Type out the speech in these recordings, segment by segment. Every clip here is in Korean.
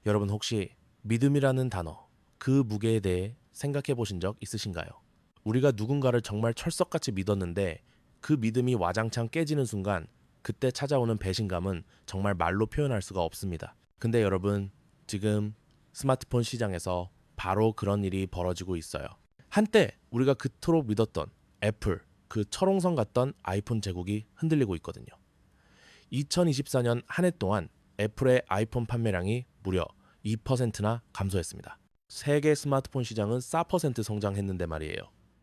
여러분 혹시 믿음이라는 단어, 그 무게에 대해 생각해 보신 적 있으신가요? 우리가 누군가를 정말 철석같이 믿었는데 그 믿음이 와장창 깨지는 순간 그때 찾아오는 배신감은 정말 말로 표현할 수가 없습니다. 근데 여러분, 지금 스마트폰 시장에서 바로 그런 일이 벌어지고 있어요. 한때 우리가 그토록 믿었던 애플, 그 철옹성 같던 아이폰 제국이 흔들리고 있거든요. 2024년 한 해 동안 애플의 아이폰 판매량이 무려 2%나 감소했습니다. 세계 스마트폰 시장은 4% 성장했는데 말이에요.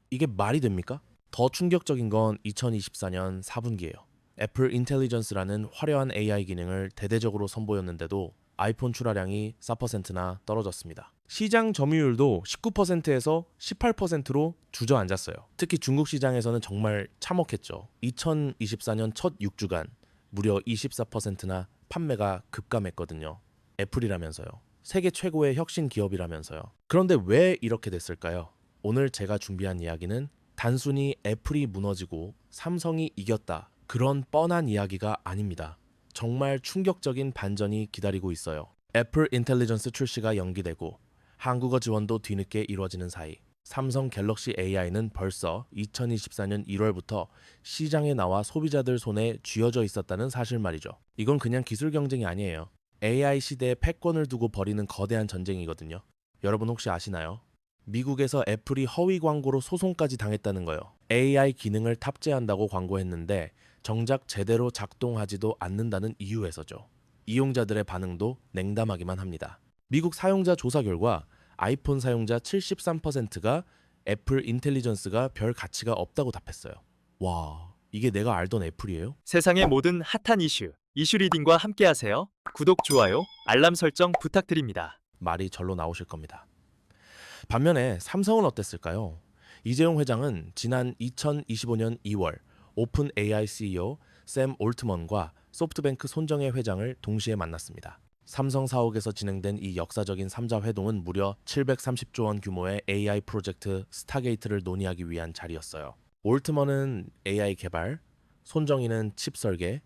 이게 말이 됩니까? 더 충격적인 건 2024년 4분기예요. 애플 인텔리전스라는 화려한 AI 기능을 대대적으로 선보였는데도 아이폰 출하량이 4%나 떨어졌습니다. 시장 점유율도 19%에서 18%로 주저앉았어요. 특히 중국 시장에서는 정말 참혹했죠. 2024년 첫 6주간 무려 24%나 판매가 급감했거든요. 애플이라면서요. 세계 최고의 혁신 기업이라면서요. 그런데 왜 이렇게 됐을까요? 오늘 제가 준비한 이야기는 단순히 애플이 무너지고 삼성이 이겼다, 그런 뻔한 이야기가 아닙니다. 정말 충격적인 반전이 기다리고 있어요. 애플 인텔리전스 출시가 연기되고 한국어 지원도 뒤늦게 이루어지는 사이 삼성 갤럭시 AI는 벌써 2024년 1월부터 시장에 나와 소비자들 손에 쥐어져 있었다는 사실 말이죠. 이건 그냥 기술 경쟁이 아니에요. AI 시대에 패권을 두고 벌이는 거대한 전쟁이거든요. 여러분 혹시 아시나요? 미국에서 애플이 허위 광고로 소송까지 당했다는 거요. AI 기능을 탑재한다고 광고했는데 정작 제대로 작동하지도 않는다는 이유에서죠. 이용자들의 반응도 냉담하기만 합니다. 미국 사용자 조사 결과 아이폰 사용자 73%가 애플 인텔리전스가 별 가치가 없다고 답했어요. 와, 이게 내가 알던 애플이에요? 세상의 모든 핫한 이슈 리딩과 함께하세요. 구독, 좋아요, 알람 설정 부탁드립니다. 말이 절로 나오실 겁니다. 반면에 삼성은 어땠을까요? 이재용 회장은 지난 2025년 2월 오픈 AI CEO 샘 올트먼과 소프트뱅크 손정혜 회장을 동시에 만났습니다. 삼성 사옥에서 진행된 이 역사적인 3자 회동은 무려 730조 원 규모의 AI 프로젝트 스타게이트를 논의하기 위한 자리였어요. 올트먼은 AI 개발, 손정희는 칩 설계,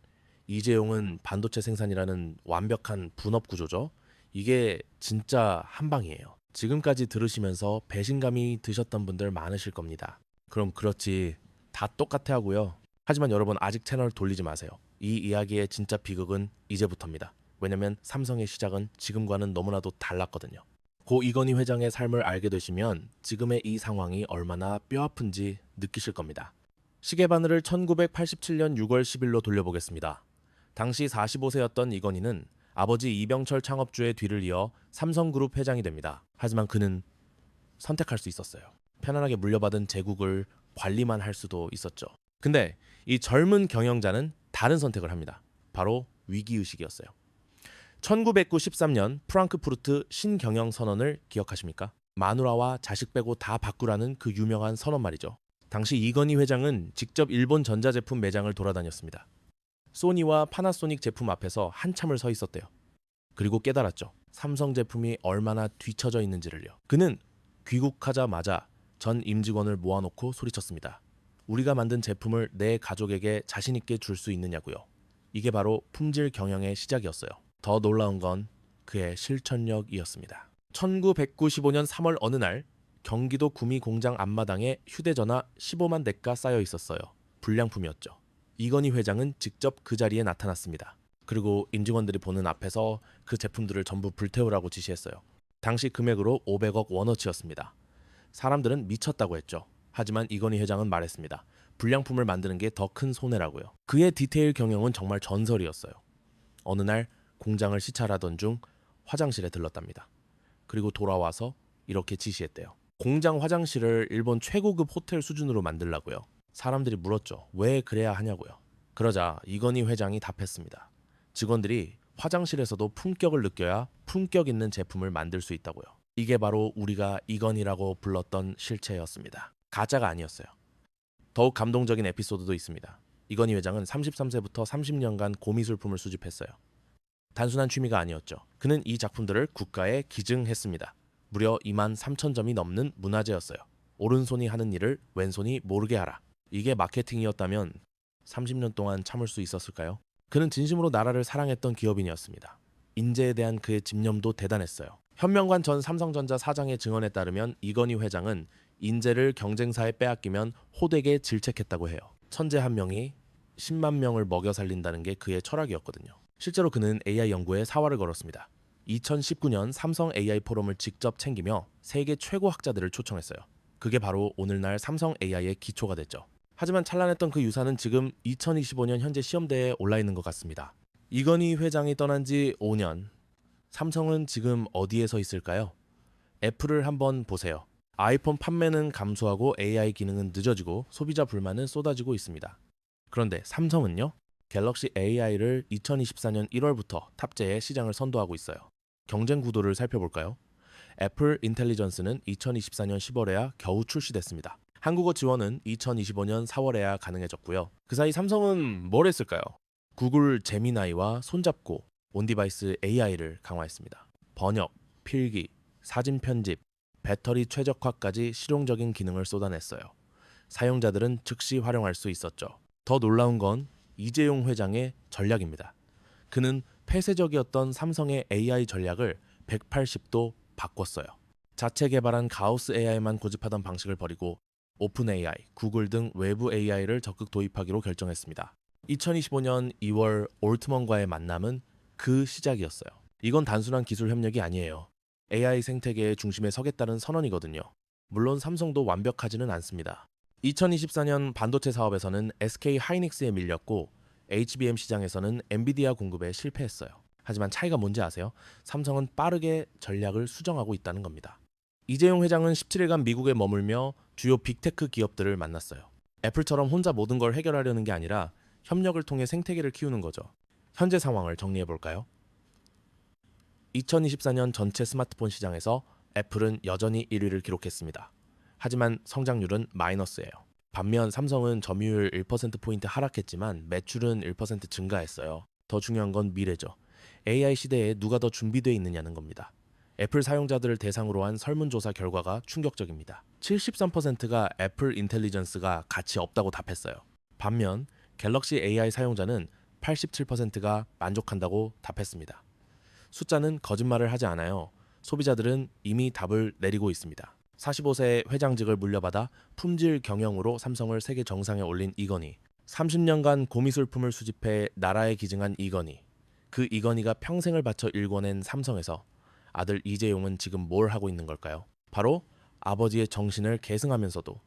이재용은 반도체 생산이라는 완벽한 분업 구조죠. 이게 진짜 한방이에요. 지금까지 들으시면서 배신감이 드셨던 분들 많으실 겁니다. 그럼 그렇지, 다 똑같아 하고요. 하지만 여러분 아직 채널 돌리지 마세요. 이 이야기의 진짜 비극은 이제부터입니다. 왜냐면 삼성의 시작은 지금과는 너무나도 달랐거든요. 고 이건희 회장의 삶을 알게 되시면 지금의 이 상황이 얼마나 뼈아픈지 느끼실 겁니다. 시계바늘을 1987년 6월 10일로 돌려보겠습니다. 당시 45세였던 이건희는 아버지 이병철 창업주의 뒤를 이어 삼성그룹 회장이 됩니다. 하지만 그는 선택할 수 있었어요. 편안하게 물려받은 제국을 관리만 할 수도 있었죠. 근데 이 젊은 경영자는 다른 선택을 합니다. 바로 위기의식이었어요. 1993년 프랑크푸르트 신경영 선언을 기억하십니까? 마누라와 자식 빼고 다 바꾸라는 그 유명한 선언 말이죠. 당시 이건희 회장은 직접 일본 전자제품 매장을 돌아다녔습니다. 소니와 파나소닉 제품 앞에서 한참을 서 있었대요. 그리고 깨달았죠. 삼성 제품이 얼마나 뒤처져 있는지를요. 그는 귀국하자마자 전 임직원을 모아놓고 소리쳤습니다. 우리가 만든 제품을 내 가족에게 자신있게 줄 수 있느냐고요. 이게 바로 품질 경영의 시작이었어요. 더 놀라운 건 그의 실천력이었습니다. 1995년 3월 어느 날 경기도 구미 공장 앞마당에 휴대전화 15만 대가 쌓여 있었어요. 불량품이었죠. 이건희 회장은 직접 그 자리에 나타났습니다. 그리고 임직원들이 보는 앞에서 그 제품들을 전부 불태우라고 지시했어요. 당시 금액으로 500억 원어치였습니다. 사람들은 미쳤다고 했죠. 하지만 이건희 회장은 말했습니다. 불량품을 만드는 게 더 큰 손해라고요. 그의 디테일 경영은 정말 전설이었어요. 어느 날 공장을 시찰하던 중 화장실에 들렀답니다. 그리고 돌아와서 이렇게 지시했대요. 공장 화장실을 일본 최고급 호텔 수준으로 만들라고요. 사람들이 물었죠. 왜 그래야 하냐고요. 그러자 이건희 회장이 답했습니다. 직원들이 화장실에서도 품격을 느껴야 품격 있는 제품을 만들 수 있다고요. 이게 바로 우리가 이건희라고 불렀던 실체였습니다. 가짜가 아니었어요. 더욱 감동적인 에피소드도 있습니다. 이건희 회장은 33세부터 30년간 고미술품을 수집했어요. 단순한 취미가 아니었죠. 그는 이 작품들을 국가에 기증했습니다. 무려 2만 3천 점이 넘는 문화재였어요. 오른손이 하는 일을 왼손이 모르게 하라. 이게 마케팅이었다면 30년 동안 참을 수 있었을까요? 그는 진심으로 나라를 사랑했던 기업인이었습니다. 인재에 대한 그의 집념도 대단했어요. 현명관 전 삼성전자 사장의 증언에 따르면 이건희 회장은 인재를 경쟁사에 빼앗기면 호되게 질책했다고 해요. 천재 한 명이 10만 명을 먹여 살린다는 게 그의 철학이었거든요. 실제로 그는 AI 연구에 사활을 걸었습니다. 2019년 삼성 AI 포럼을 직접 챙기며 세계 최고 학자들을 초청했어요. 그게 바로 오늘날 삼성 AI의 기초가 됐죠. 하지만 찬란했던 그 유산은 지금 2025년 현재 시험대에 올라 있는 것 같습니다. 이건희 회장이 떠난 지 5년. 삼성은 지금 어디에 서 있을까요? 애플을 한번 보세요. 아이폰 판매는 감소하고 AI 기능은 늦어지고 소비자 불만은 쏟아지고 있습니다. 그런데 삼성은요? 갤럭시 AI를 2024년 1월부터 탑재해 시장을 선도하고 있어요. 경쟁 구도를 살펴볼까요? 애플 인텔리전스는 2024년 10월에야 겨우 출시됐습니다. 한국어 지원은 2025년 4월에야 가능해졌고요. 그 사이 삼성은 뭘 했을까요? 구글 제미나이와 손잡고 온디바이스 AI를 강화했습니다. 번역, 필기, 사진 편집, 배터리 최적화까지 실용적인 기능을 쏟아냈어요. 사용자들은 즉시 활용할 수 있었죠. 더 놀라운 건 이재용 회장의 전략입니다. 그는 폐쇄적이었던 삼성의 AI 전략을 180도 바꿨어요. 자체 개발한 가우스 AI만 고집하던 방식을 버리고 오픈 AI, 구글 등 외부 AI를 적극 도입하기로 결정했습니다. 2025년 2월 올트먼과의 만남은 그 시작이었어요. 이건 단순한 기술 협력이 아니에요. AI 생태계의 중심에 서겠다는 선언이거든요. 물론 삼성도 완벽하지는 않습니다. 2024년 반도체 사업에서는 SK 하이닉스에 밀렸고 HBM 시장에서는 엔비디아 공급에 실패했어요. 하지만 차이가 뭔지 아세요? 삼성은 빠르게 전략을 수정하고 있다는 겁니다. 이재용 회장은 17일간 미국에 머물며 주요 빅테크 기업들을 만났어요. 애플처럼 혼자 모든 걸 해결하려는 게 아니라 협력을 통해 생태계를 키우는 거죠. 현재 상황을 정리해 볼까요? 2024년 전체 스마트폰 시장에서 애플은 여전히 1위를 기록했습니다. 하지만 성장률은 마이너스예요. 반면 삼성은 점유율 1%포인트 하락했지만 매출은 1% 증가했어요. 더 중요한 건 미래죠. AI 시대에 누가 더 준비되어 있느냐는 겁니다. 애플 사용자들을 대상으로 한 설문조사 결과가 충격적입니다. 73%가 애플 인텔리전스가 가치 없다고 답했어요. 반면 갤럭시 AI 사용자는 87%가 만족한다고 답했습니다. 숫자는 거짓말을 하지 않아요. 소비자들은 이미 답을 내리고 있습니다. 45세 회장직을 물려받아 품질 경영으로 삼성을 세계 정상에 올린 이건희. 30년간 고미술품을 수집해 나라에 기증한 이건희. 그 이건희가 평생을 바쳐 일궈낸 삼성에서 아들 이재용은 지금 뭘 하고 있는 걸까요? 바로 아버지의 정신을 계승하면서도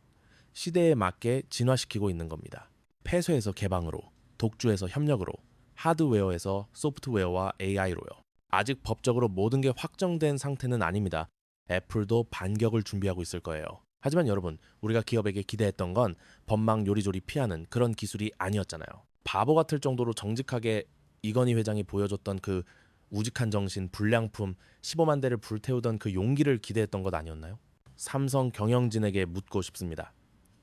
시대에 맞게 진화시키고 있는 겁니다. 폐쇄에서 개방으로, 독주에서 협력으로, 하드웨어에서 소프트웨어와 AI로요. 아직 법적으로 모든 게 확정된 상태는 아닙니다. 애플도 반격을 준비하고 있을 거예요. 하지만 여러분, 우리가 기업에게 기대했던 건 법망 요리조리 피하는 그런 기술이 아니었잖아요. 바보 같을 정도로 정직하게 이건희 회장이 보여줬던 그 우직한 정신, 불량품, 15만 대를 불태우던 그 용기를 기대했던 것 아니었나요? 삼성 경영진에게 묻고 싶습니다.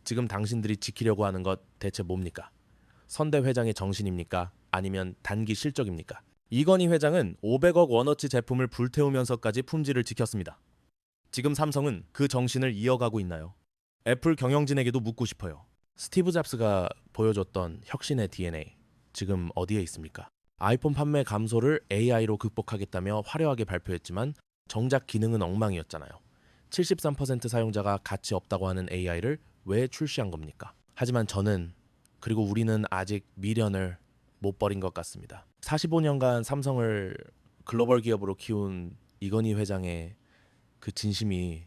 지금 당신들이 지키려고 하는 것 대체 뭡니까? 선대 회장의 정신입니까? 아니면 단기 실적입니까? 이건희 회장은 500억 원어치 제품을 불태우면서까지 품질을 지켰습니다. 지금 삼성은 그 정신을 이어가고 있나요? 애플 경영진에게도 묻고 싶어요. 스티브 잡스가 보여줬던 혁신의 DNA, 지금 어디에 있습니까? 아이폰 판매 감소를 AI로 극복하겠다며 화려하게 발표했지만 정작 기능은 엉망이었잖아요. 73% 사용자가 가치 없다고 하는 AI를 왜 출시한 겁니까? 하지만 저는, 그리고 우리는 아직 미련을 못 버린 것 같습니다. 45년간 삼성을 글로벌 기업으로 키운 이건희 회장의 그 진심이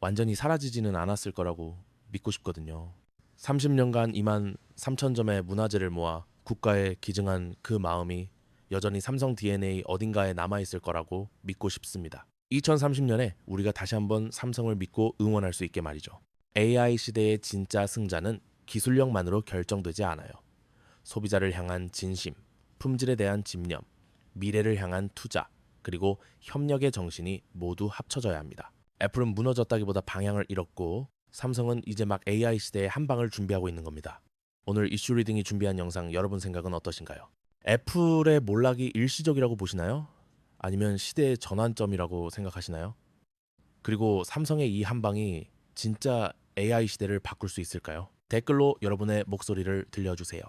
완전히 사라지지는 않았을 거라고 믿고 싶거든요. 30년간 2만 3천 점의 문화재를 모아 국가에 기증한 그 마음이 여전히 삼성 DNA 어딘가에 남아있을 거라고 믿고 싶습니다. 2030년에 우리가 다시 한번 삼성을 믿고 응원할 수 있게 말이죠. AI 시대의 진짜 승자는 기술력만으로 결정되지 않아요. 소비자를 향한 진심, 품질에 대한 집념, 미래를 향한 투자, 그리고 협력의 정신이 모두 합쳐져야 합니다. 애플은 무너졌다기보다 방향을 잃었고 삼성은 이제 막 AI 시대의 한방을 준비하고 있는 겁니다. 오늘 이슈 리딩이 준비한 영상 여러분 생각은 어떠신가요? 애플의 몰락이 일시적이라고 보시나요? 아니면 시대의 전환점이라고 생각하시나요? 그리고 삼성의 이 한방이 진짜 AI 시대를 바꿀 수 있을까요? 댓글로 여러분의 목소리를 들려주세요.